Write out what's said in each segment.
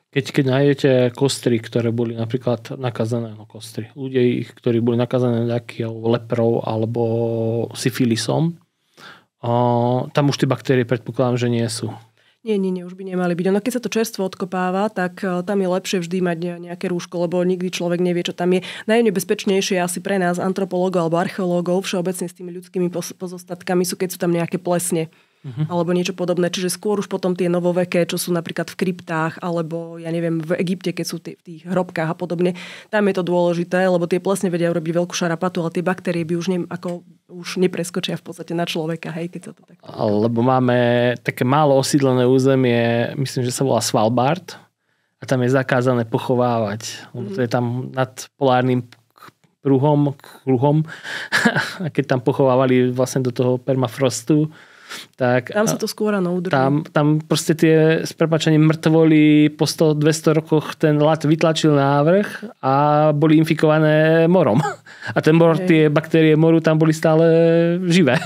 Keď nájdete kostry, ktoré boli napríklad nakazané, ľudí, ktorí boli nakazané nejakou leprou alebo syfilisom, tam už tie baktérie predpokladám, že nie sú. Nie, už by nemali byť. Ono, keď sa to čerstvo odkopáva, tak tam je lepšie vždy mať nejaké rúško, lebo nikdy človek nevie, čo tam je. Najnebezpečnejšie asi pre nás antropológov alebo archeológov všeobecne s tými ľudskými pozostatkami sú, keď sú tam nejaké plesne. Alebo niečo podobné. Čiže skôr už potom tie novoveké, čo sú napríklad v kryptách, alebo ja neviem, v Egypte, keď sú v tých hrobkách a podobne. Tam je to dôležité, lebo tie plesne vedia urobiť veľkú šarapatu, ale tie baktérie by už nepreskočia v podstate na človeka, hej, keď sa to tak... Lebo máme také málo osídlené územie, myslím, že sa volá Svalbard, a tam je zakázané pochovávať. Lebo to je tam nad polárnym kruhom a keď tam pochovávali vlastne do toho permafrostu, tak tam sa to skôr udrží. Tam proste tie s prepáčením mŕtvoly po 100-200 rokoch ten ľad vytlačil návrh a boli infikované morom. A ten mor, tie baktérie moru tam boli stále živé.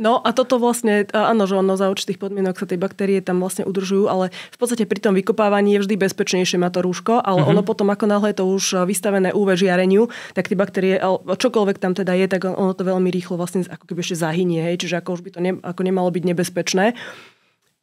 No a toto vlastne, áno, že ono za určitých podmienok sa tie baktérie tam vlastne udržujú, ale v podstate pri tom vykopávaní je vždy bezpečnejšie mať to rúško, ale ono potom, ako náhle je to už vystavené UV žiareniu, tak tie baktérie, čokoľvek tam teda je, tak ono to veľmi rýchlo vlastne ako keby ešte zahynie, hej, čiže ako už by to ako nemalo byť nebezpečné.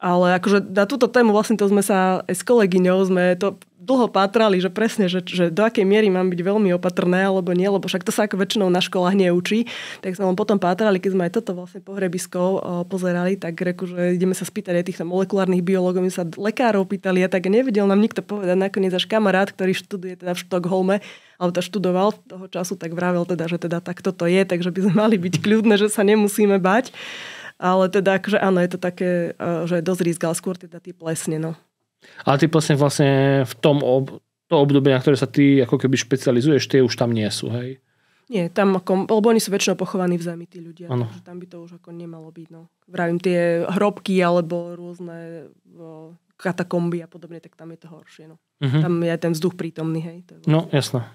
Ale akože na túto tému vlastne to sme sa aj s kolegyňou sme to dlho pátrali, že presne, že do akej miery mám byť veľmi opatrné alebo nie, lebo však to sa ako väčšinou na školách neučí. Tak sme len potom pátrali, keď sme aj toto vlastne pohrebiskou pozerali, tak reku, že ideme sa spýtať aj týchto molekulárnych biológov, my sa lekárov pýtali a tak nevedel nám nikto povedať. Nakoniec až kamarát, ktorý študuje teda v Štokholme, alebo to študoval toho času, tak vravel teda, že teda tak toto je, takže by sme mali byť kľudné, že sa nemusíme bať. Ale teda, akože áno, je to také, že dosť rizika, ale skôr teda tie plesne, no. Ale ty plesne vlastne v to obdobie, na ktoré sa ty ako keby špecializuješ, tie už tam nie sú, hej? Nie, tam lebo oni sú väčšinou pochovaní v zemi, tí ľudia. Ano. Takže tam by to už ako nemalo byť, no. Vravím, tie hrobky alebo rôzne katakomby a podobne, tak tam je to horšie, no. Tam je ten vzduch prítomný, hej. To je No, jasné.